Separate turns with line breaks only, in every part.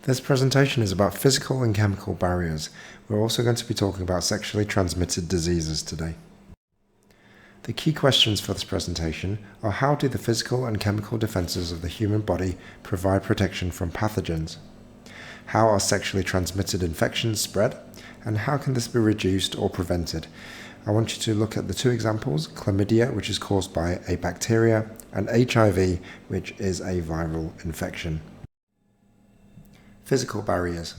This presentation is about physical and chemical barriers. We're also going to be talking about sexually transmitted diseases today. The key questions for this presentation are: how do the physical and chemical defenses of the human body provide protection from pathogens? How are sexually transmitted infections spread? And how can this be reduced or prevented? I want you to look at the two examples: chlamydia, which is caused by a bacteria, and HIV, which is a viral infection. Physical barriers.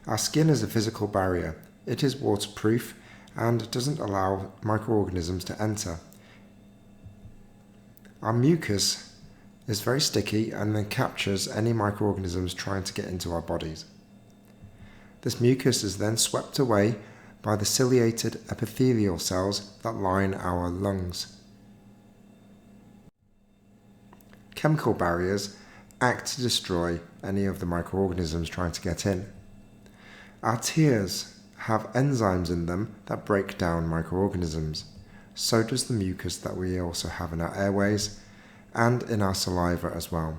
Our skin is a physical barrier. It is waterproof and doesn't allow microorganisms to enter. Our mucus is very sticky and then captures any microorganisms trying to get into our bodies. This mucus is then swept away by the ciliated epithelial cells that line our lungs. Chemical barriers act to destroy any of the microorganisms trying to get in. Our tears have enzymes in them that break down microorganisms. So does the mucus that we also have in our airways and in our saliva as well.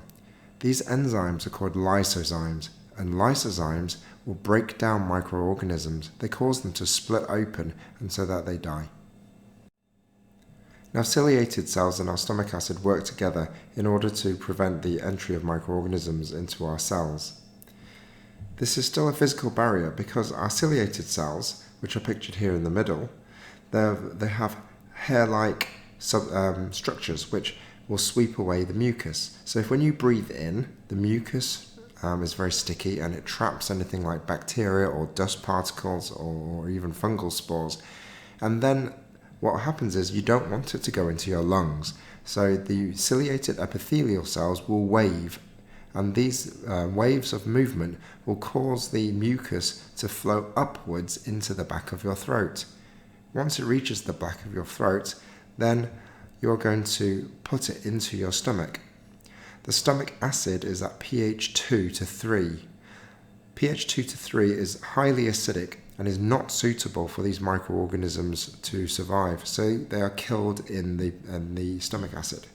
These enzymes are called lysozymes, and lysozymes will break down microorganisms. They cause them to split open and so that they die. Now, ciliated cells and our stomach acid work together in order to prevent the entry of microorganisms into our cells. This is still a physical barrier because our ciliated cells, which are pictured here in the middle, they have hair-like structures which will sweep away the mucus. So if when you breathe in, the mucus is very sticky and it traps anything like bacteria or dust particles or even fungal spores. And then what happens is you don't want it to go into your lungs. So the ciliated epithelial cells will wave, and these waves of movement will cause the mucus to flow upwards into the back of your throat. Once it reaches the back of your throat, then you're going to put it into your stomach. The stomach acid is at pH 2 to 3. pH 2 to 3 is highly acidic and is not suitable for these microorganisms to survive, so they are killed in the stomach acid.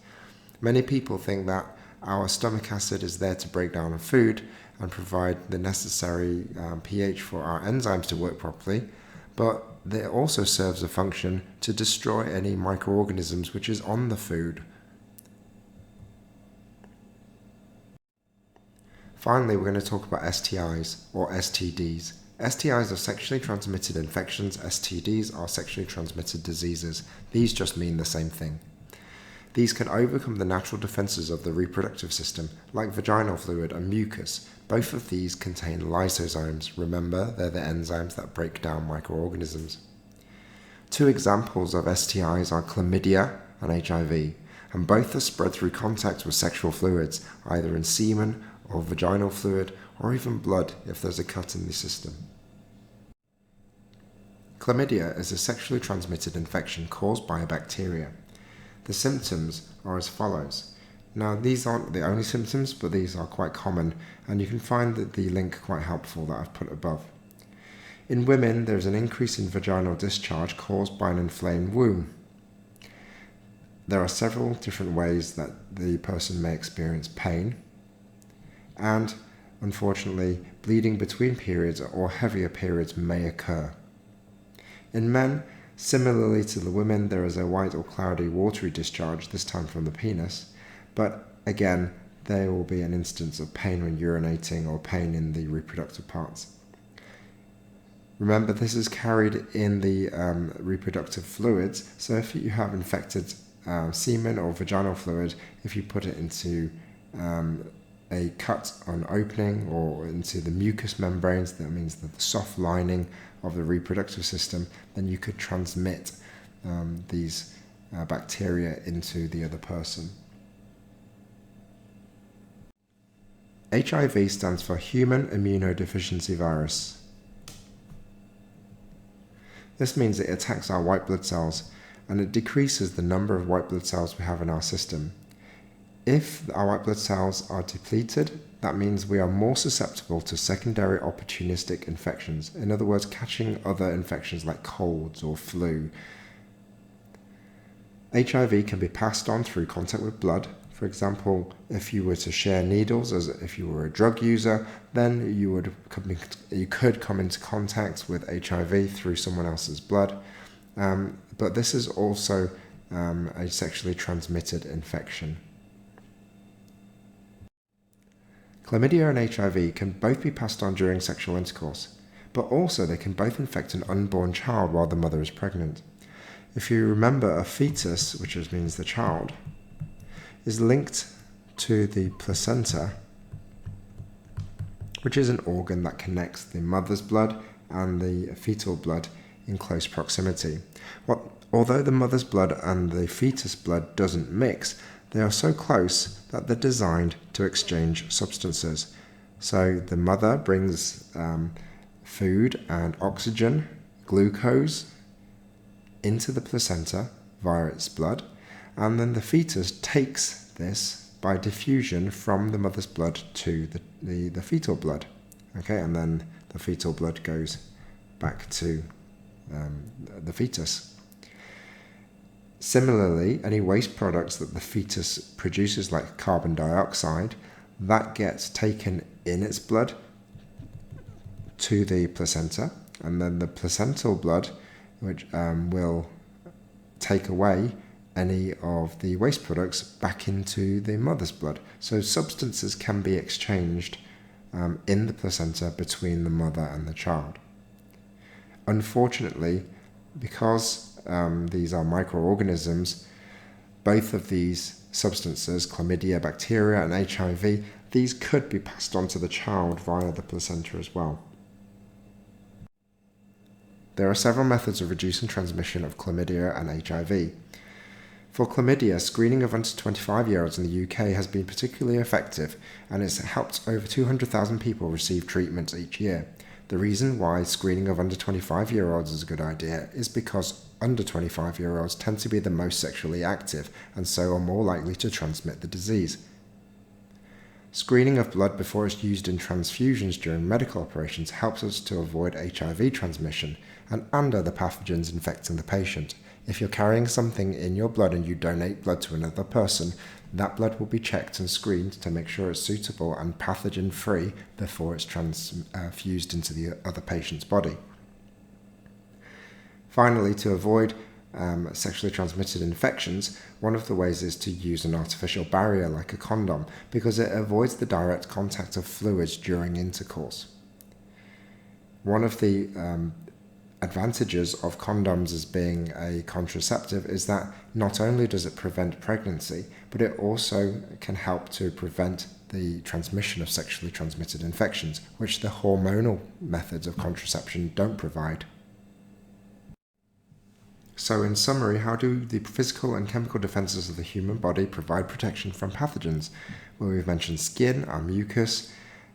Many people think that our stomach acid is there to break down food and provide the necessary pH for our enzymes to work properly, but it also serves a function to destroy any microorganisms which is on the food. Finally, we're going to talk about STIs or STDs. STIs are sexually transmitted infections. STDs are sexually transmitted diseases. These just mean the same thing. These can overcome the natural defenses of the reproductive system, like vaginal fluid and mucus. Both of these contain lysozymes. Remember, they're the enzymes that break down microorganisms. Two examples of STIs are chlamydia and HIV, and both are spread through contact with sexual fluids, either in semen or vaginal fluid, or even blood if there's a cut in the system. Chlamydia is a sexually transmitted infection caused by a bacteria. The symptoms are as follows. Now, these aren't the only symptoms, but these are quite common, and you can find the link quite helpful that I've put above. In women, there's an increase in vaginal discharge caused by an inflamed womb. There are several different ways that the person may experience pain, and unfortunately, bleeding between periods or heavier periods may occur. In men, similarly to the women, there is a white or cloudy watery discharge, this time from the penis, but again, there will be an instance of pain when urinating or pain in the reproductive parts. Remember, this is carried in the reproductive fluids, so if you have infected semen or vaginal fluid, if you put it into a cut on opening or into the mucous membranes, that means the soft lining of the reproductive system, then you could transmit these bacteria into the other person. HIV stands for Human Immunodeficiency Virus. This means it attacks our white blood cells and it decreases the number of white blood cells we have in our system. If our white blood cells are depleted, that means we are more susceptible to secondary opportunistic infections. In other words, catching other infections like colds or flu. HIV can be passed on through contact with blood, For example, if you were to share needles, as if you were a drug user, then you could come into contact with HIV through someone else's blood. But this is also a sexually transmitted infection. Chlamydia and HIV can both be passed on during sexual intercourse, but also they can both infect an unborn child while the mother is pregnant. If you remember, a fetus, which means the child, is linked to the placenta, which is an organ that connects the mother's blood and the fetal blood in close proximity. Although the mother's blood and the fetus blood doesn't mix, they are so close that they're designed to exchange substances. So the mother brings food and oxygen, glucose, into the placenta via its blood, and then the fetus takes this by diffusion from the mother's blood to the fetal blood. Okay, and then the fetal blood goes back to the fetus. Similarly, any waste products that the fetus produces, like carbon dioxide, that gets taken in its blood to the placenta, and then the placental blood, which will take away any of the waste products back into the mother's blood. So substances can be exchanged in the placenta between the mother and the child. Unfortunately, because these are microorganisms, both of these substances, chlamydia, bacteria, and HIV, these could be passed on to the child via the placenta as well. There are several methods of reducing transmission of chlamydia and HIV. For chlamydia, screening of under 25-year-olds in the UK has been particularly effective, and it's helped over 200,000 people receive treatment each year. The reason why screening of under 25-year-olds is a good idea is because under 25-year-olds tend to be the most sexually active and so are more likely to transmit the disease. Screening of blood before it's used in transfusions during medical operations helps us to avoid HIV transmission and other pathogens infecting the patient. If you're carrying something in your blood and you donate blood to another person, that blood will be checked and screened to make sure it's suitable and pathogen-free before it's transfused into the other patient's body. Finally, to avoid sexually transmitted infections, one of the ways is to use an artificial barrier like a condom, because it avoids the direct contact of fluids during intercourse. One of the advantages of condoms as being a contraceptive is that not only does it prevent pregnancy, but it also can help to prevent the transmission of sexually transmitted infections, which the hormonal methods of contraception don't provide. So in summary, how do the physical and chemical defenses of the human body provide protection from pathogens? Well, we've mentioned skin, our mucus,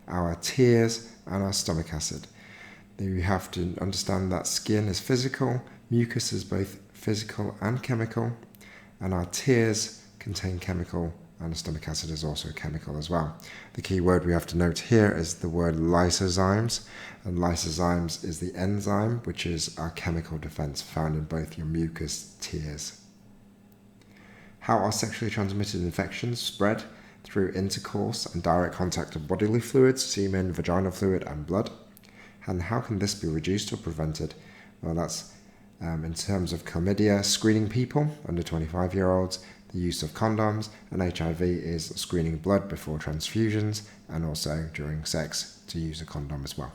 our tears, and our stomach acid. You have to understand that skin is physical, mucus is both physical and chemical, and our tears contain chemical, and the stomach acid is also chemical as well. The key word we have to note here is the word lysozymes, and lysozymes is the enzyme, which is our chemical defense found in both your mucus, tears. How are sexually transmitted infections spread? Through intercourse and direct contact of bodily fluids, semen, vaginal fluid, and blood. And how can this be reduced or prevented? Well, that's in terms of chlamydia, screening people under 25-year-olds, the use of condoms, and HIV is screening blood before transfusions, and also during sex to use a condom as well.